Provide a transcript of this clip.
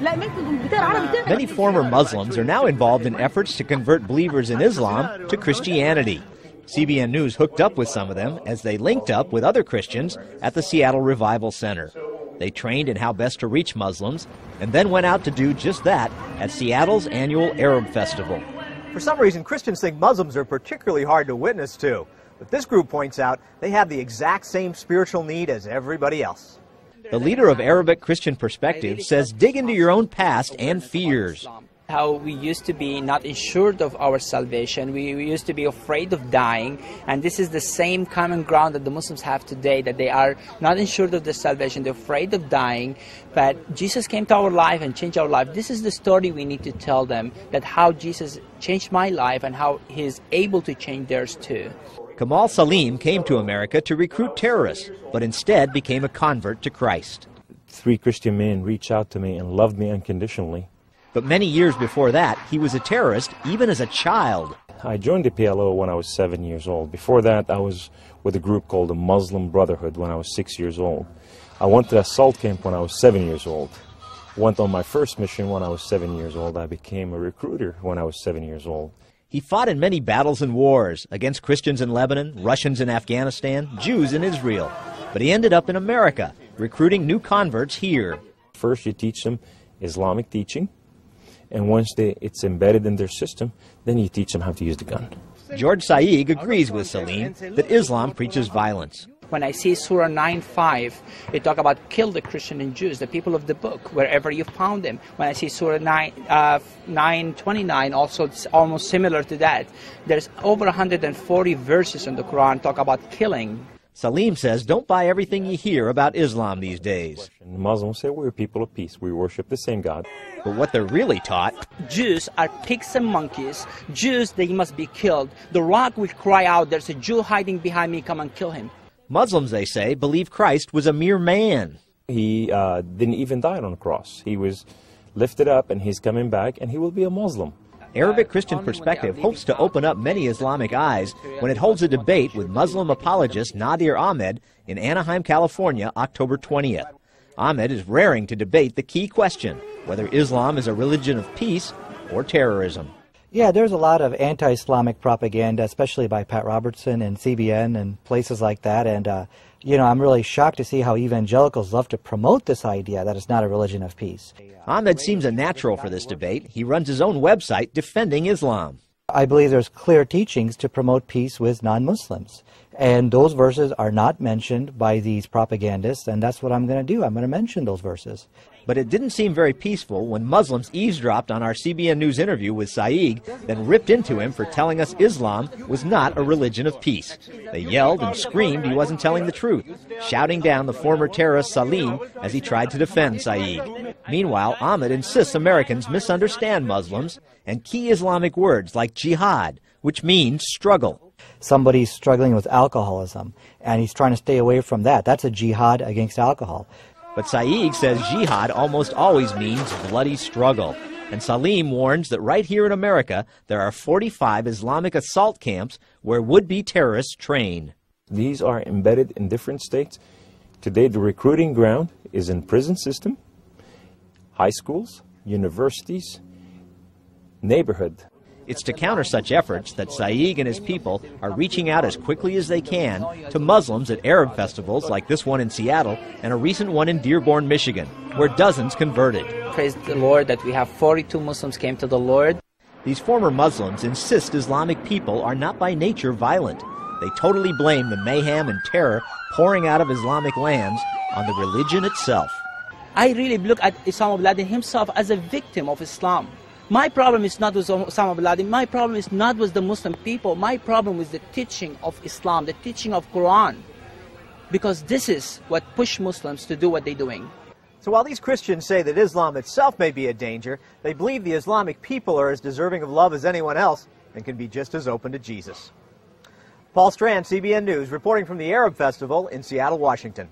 Many former Muslims are now involved in efforts to convert believers in Islam to Christianity. CBN News hooked up with some of them as they linked up with other Christians at the Seattle Revival Center. They trained in how best to reach Muslims and then went out to do just that at Seattle's annual Arab Festival. For some reason, Christians think Muslims are particularly hard to witness to. But this group points out they have the exact same spiritual need as everybody else. The leader of Arabic Christian Perspective says dig into your own past and fears. How we used to be not assured of our salvation, we used to be afraid of dying, and this is the same common ground that the Muslims have today, that they are not assured of their salvation, they're afraid of dying, but Jesus came to our life and changed our life. This is the story we need to tell them, that how Jesus changed my life and how He's able to change theirs too. Kamal Salim came to America to recruit terrorists, but instead became a convert to Christ. 3 Christian men reached out to me and loved me unconditionally. But many years before that, he was a terrorist even as a child. I joined the PLO when I was 7 years old. Before that, I was with a group called the Muslim Brotherhood when I was 6 years old. I went to assault camp when I was 7 years old. Went on my first mission when I was 7 years old. I became a recruiter when I was 7 years old. He fought in many battles and wars against Christians in Lebanon, Russians in Afghanistan, Jews in Israel. But he ended up in America, recruiting new converts here. First, you teach them Islamic teaching. And once it's embedded in their system, then you teach them how to use the gun. George Saig agrees with Salim that Islam preaches violence. When I see Surah 9:5, it talks about kill the Christian and Jews, the people of the book, wherever you found them. When I see Surah 9:29, also it's almost similar to that. There's over 140 verses in the Quran talk about killing. Salim says don't buy everything you hear about Islam these days. Muslims say we're people of peace. We worship the same God. But what they're really taught... Jews are pigs and monkeys. Jews, they must be killed. The rock will cry out, there's a Jew hiding behind me, come and kill him. Muslims, they say, believe Christ was a mere man. He didn't even die on the cross. He was lifted up and he's coming back and he will be a Muslim. Arabic Christian Perspective hopes to open up many Islamic eyes when it holds a debate with Muslim apologist Nadir Ahmed in Anaheim, California, October 20th. Ahmed is raring to debate the key question, whether Islam is a religion of peace or terrorism. Yeah, there's a lot of anti-Islamic propaganda, especially by Pat Robertson and CBN and places like that. And, I'm really shocked to see how evangelicals love to promote this idea that it's not a religion of peace. Ahmed seems a natural for this debate. He runs his own website defending Islam. I believe there's clear teachings to promote peace with non-Muslims. And those verses are not mentioned by these propagandists, and that's what I'm going to do. I'm going to mention those verses. But it didn't seem very peaceful when Muslims eavesdropped on our CBN News interview with Saig, then ripped into him for telling us Islam was not a religion of peace. They yelled and screamed he wasn't telling the truth, shouting down the former terrorist Salim as he tried to defend Saig. Meanwhile, Ahmed insists Americans misunderstand Muslims and key Islamic words like jihad, which means struggle. Somebody's struggling with alcoholism, and he's trying to stay away from that. That's a jihad against alcohol. But Saig says jihad almost always means bloody struggle. And Salim warns that right here in America, there are 45 Islamic assault camps where would-be terrorists train. These are embedded in different states. Today, the recruiting ground is in prison system, high schools, universities, neighborhood. It's to counter such efforts that Saig and his people are reaching out as quickly as they can to Muslims at Arab festivals like this one in Seattle and a recent one in Dearborn, Michigan, where dozens converted. Praise the Lord that we have 42 Muslims came to the Lord. These former Muslims insist Islamic people are not by nature violent. They totally blame the mayhem and terror pouring out of Islamic lands on the religion itself. I really look at Osama bin Laden himself as a victim of Islam. My problem is not with Osama bin Laden. My problem is not with the Muslim people. My problem is the teaching of Islam, the teaching of Quran. Because this is what pushed Muslims to do what they're doing. So while these Christians say that Islam itself may be a danger, they believe the Islamic people are as deserving of love as anyone else and can be just as open to Jesus. Paul Strand, CBN News, reporting from the Arab Festival in Seattle, Washington.